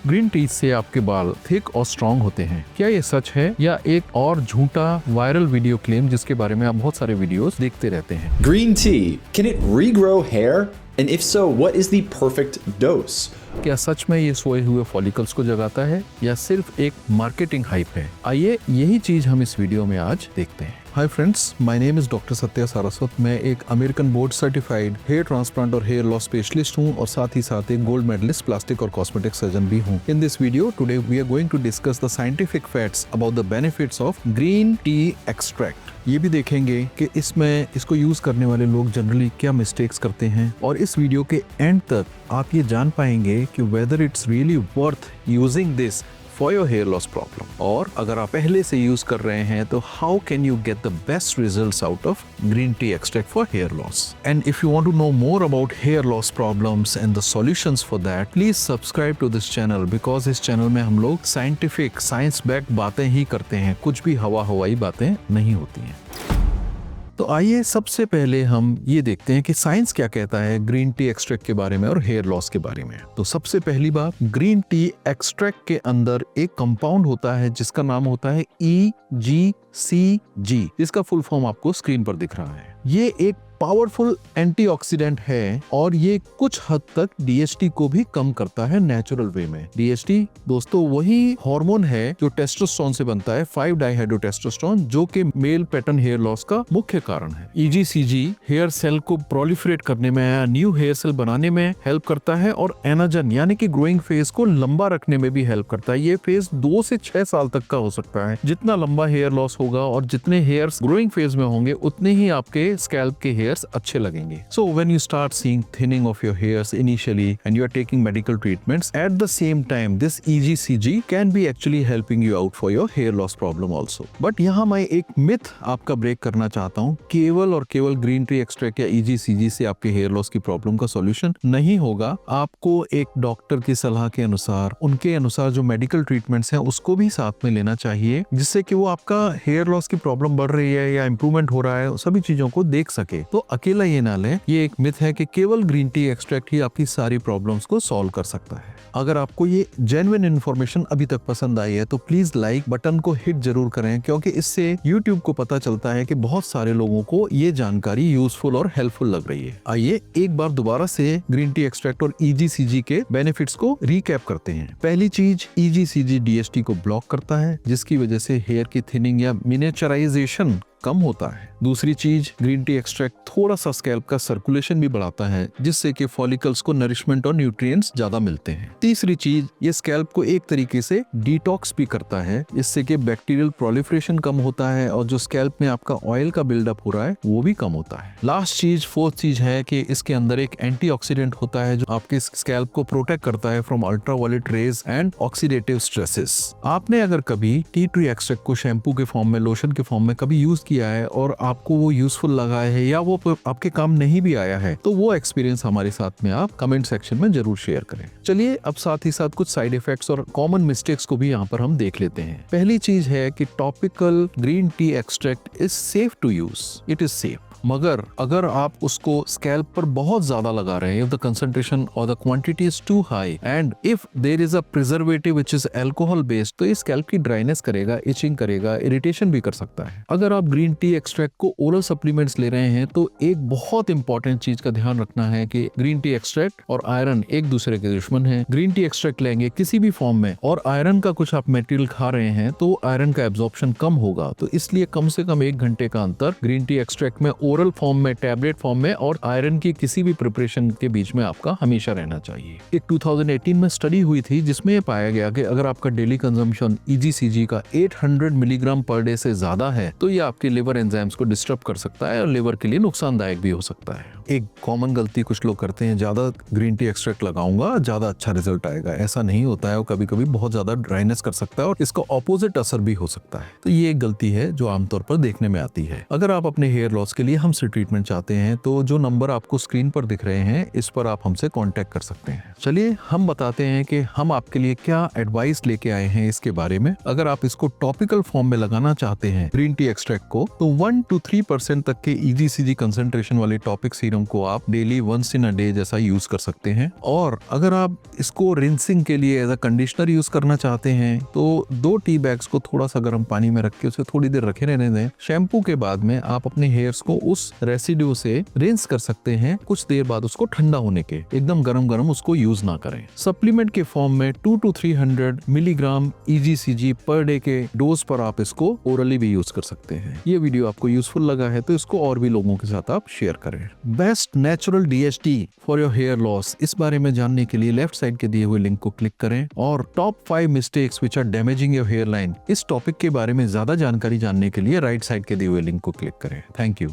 Green tea से आपके बाल थिक और स्ट्रॉन्ग होते हैं। क्या ये सच है या एक और झूठा वायरल वीडियो क्लेम जिसके बारे में आप बहुत सारे वीडियोस देखते रहते हैं? Green tea, can it regrow hair? And if so, what is the perfect dose? क्या सच में ये सोए हुए फॉलिकल्स को जगाता है या सिर्फ एक मार्केटिंग हाइप है? आइए यही चीज हम इस वीडियो में आज देखते हैं। Hi friends, my name is doctor Satya Saraswat. मैं एक American board certified hair transplant और हेयर लॉस स्पेशलिस्ट हूँ और साथ ही साथ एक गोल्ड मेडलिस्ट प्लास्टिक और कॉस्मेटिक सर्जन भी हूँ। In this video today we are going to discuss the scientific facts about the benefits of green tea extract. ये भी देखेंगे कि इसको यूज करने वाले लोग जनरली क्या मिस्टेक्स करते हैं और इस वीडियो के एंड तक आप ये जान पाएंगे कि whether it's really worth using this for your hair loss problem, और अगर आप पहले से यूज कर रहे हैं तो how can you get the best results out of green tea extract for hair loss. And if you want to know more about hair loss problems and the solutions for that, please subscribe to this channel because इस channel में हम लोग scientific science backed बातें ही करते हैं, कुछ भी हवाई बातें नहीं होती हैं। तो आइए सबसे पहले हम ये देखते हैं कि साइंस क्या कहता है ग्रीन टी एक्सट्रैक्ट के बारे में और हेयर लॉस के बारे में। तो सबसे पहली बात, ग्रीन टी एक्सट्रैक्ट के अंदर एक कंपाउंड होता है जिसका नाम होता है EGCG, जिसका फुल फॉर्म आपको स्क्रीन पर दिख रहा है। ये एक पावरफुल एंटीऑक्सीडेंट है और ये कुछ हद तक डीएचटी को भी कम करता है नेचुरल वे में। डीएचटी दोस्तों वही हार्मोन है जो टेस्टोस्टेरोन से बनता है, 5-डाइहाइड्रोटेस्टोस्टेरोन, जो कि मेल पैटर्न हेयर लॉस का मुख्य कारण है। EGCG हेयर सेल को प्रोलिफरेट करने में, न्यू हेयर सेल बनाने में हेल्प करता है और एनाजन यानी कि ग्रोइंग फेज को लंबा रखने में भी हेल्प करता है। ये फेज 2 से 6 साल तक का हो सकता है। जितना लंबा हेयर लॉस होगा और जितने हेयर्स ग्रोइंग फेज में होंगे उतने ही आपके स्कैल्प के hairs अच्छे लगेंगे। So when you start seeing thinning of your hairs initially and you are taking medical treatments, at the same time this EGCG can be actually helping you out for your hair loss problem also. But यहाँ मैं एक myth आपका break करना चाहता हूँ। केवल और केवल ग्रीन टी एक्सट्रैक्ट या EGCG से आपके हेयर लॉस की प्रॉब्लम का सॉल्यूशन नहीं होगा। आपको एक डॉक्टर की सलाह के अनुसार, उनके अनुसार जो मेडिकल ट्रीटमेंट्स हैं उसको भी साथ में लेना चाहिए, जिससे कि वो आपका हेयर लॉस की प्रॉब्लम बढ़ रही है या इंप्रूवमेंट हो रहा है सभी चीजों को देख सके। तो अकेला ये ना लें, ये एक मिथ है कि केवल ग्रीन टी एक्सट्रैक्ट ही आपकी सारी प्रॉब्लम्स को सॉल्व कर सकता है। अगर आपको ये जेन्युइन इन्फॉर्मेशन अभी तक पसंद आई है तो प्लीज लाइक बटन को हिट जरूर करें, क्योंकि इससे YouTube को पता चलता है कि बहुत सारे लोगों को ये जानकारी यूजफुल और हेल्पफुल लग रही है। आइए एक बार दोबारा से ग्रीन टी एक्सट्रैक्ट और EGCG के बेनिफिट्स को रिकैप करते हैं। पहली चीज, EGCG DHT को ब्लॉक करता है, जिसकी वजह से हेयर की थिनिंग या मिनिएचराइजेशन कम होता है। दूसरी चीज, ग्रीन टी एक्सट्रैक्ट थोड़ा सा स्कैल्प का सर्कुलेशन भी बढ़ाता है, जिससे कि फॉलिकल्स को नरिशमेंट और न्यूट्रिएंट्स ज्यादा मिलते हैं। तीसरी चीज, ये स्कैल्प को एक तरीके से डिटॉक्स भी करता है, जिससे कि बैक्टीरियल प्रोलिफरेशन कम होता है और जो स्कैल्प में आपका ऑयल का बिल्डअप हो रहा है वो भी कम होता है। लास्ट चीज, फोर्थ चीज है कि इसके अंदर एक एंटीऑक्सीडेंट होता है जो आपके स्कैल्प को प्रोटेक्ट करता है from ultraviolet rays and oxidative stresses. आपने अगर कभी टी ट्री एक्सट्रैक्ट को शैम्पू के फॉर्म में, लोशन के फॉर्म में कभी यूज किया है और आपको वो यूजफुल लगा है या वो आपके काम नहीं भी आया है, तो वो एक्सपीरियंस हमारे साथ में आप कमेंट सेक्शन में जरूर शेयर करें। चलिए अब साथ ही साथ कुछ साइड इफेक्ट्स और कॉमन मिस्टेक्स को भी यहाँ पर हम देख लेते हैं। पहली चीज है कि topical green tea extract is safe to use, it is safe. मगर अगर आप उसको स्कैल्प पर बहुत ज्यादा लगा रहे हैं, if the concentration or the quantity is too high and if there is a preservative which is alcohol based, तो ये स्कैल्प की ड्राइनेस करेगा, इचिंग करेगा, इरिटेशन भी कर सकता है। अगर आप ग्रीन टी एक्सट्रैक्ट को ओरल सप्लीमेंट्स ले रहे हैं तो एक बहुत इंपॉर्टेंट चीज का ध्यान रखना है कि ग्रीन टी एक्सट्रैक्ट और आयरन एक दूसरे के दुश्मन है। ग्रीन टी एक्सट्रैक्ट लेंगे किसी भी फॉर्म में और आयरन का कुछ आप मटेरियल खा रहे हैं तो आयरन का एब्जॉर्प्शन कम होगा, तो इसलिए कम से कम 1 घंटे का अंतर ग्रीन टी एक्सट्रैक्ट में ओरल फॉर्म में, टैबलेट फॉर्म में और आयरन की किसी भी प्रिपरेशन के बीच में आपका हमेशा रहना चाहिए। एक 2018 में स्टडी हुई थी जिसमें यह पाया गया कि अगर आपका डेली कंजम्पशन EGCG का 800 मिलीग्राम पर डे से ज्यादा है तो ये आपके लिवर एंजाइम्स को डिस्टर्ब कर सकता है और लिवर के लिए नुकसानदायक भी हो सकता है। एक कॉमन गलती कुछ लोग करते हैं, ज्यादा ग्रीन टी एक्सट्रैक्ट लगाऊंगा ज्यादा अच्छा रिजल्ट आएगा। ऐसा नहीं होता है, और कभी कभी बहुत ज्यादा ड्राइनेस कर सकता है और इसका ऑपोजिट असर भी हो सकता है। तो ये एक गलती है जो आमतौर पर देखने में आती है। अगर आप अपने हेयर लॉस के लिए हमसे ट्रीटमेंट चाहते हैं तो जो नंबर आपको स्क्रीन पर दिख रहे हैं इस पर आप हमसे कांटेक्ट कर सकते हैं। चलिए हम बताते हैं कि हम आपके लिए क्या एडवाइस लेके आए हैं इसके बारे में। अगर आप इसको टॉपिकल फॉर्म में लगाना चाहते हैं ग्रीन टी एक्सट्रैक्ट को, तो 1 to 3% तक के EGCG कंसंट्रेशन वाले टॉपिक सीरम सीरम को आप daily once in a day जैसा यूज कर सकते हैं। और अगर आप इसको रिंसिंग के लिए एज अ कंडीशनर यूज करना चाहते हैं तो 2 टी बैग्स को थोड़ा सा गर्म पानी में रख के उसे थोड़ी देर रखे रहने दें। शैम्पू के बाद में आप अपने हेयर्स को उस रेसिड्यू से रिंस कर सकते हैं, कुछ देर बाद उसको ठंडा होने के, एकदम गरम उसको यूज ना करें। सप्लीमेंट के फॉर्म में 200 to 300 milligram EGCG per day के डोज पर आप इसको ओरली भी यूज कर सकते हैं। ये वीडियो आपको यूजफुल लगा है तो इसको और भी लोगों के साथ आप शेयर करें। Best natural DHT for your hair loss, इस बारे में जानने के लिए लेफ्ट साइड के दिए हुए लिंक को क्लिक करें और top 5 mistakes which are damaging your hair line, इस टॉपिक के बारे में ज्यादा जानकारी जानने के लिए राइट साइड के दिए हुए लिंक को क्लिक करें। Thank you.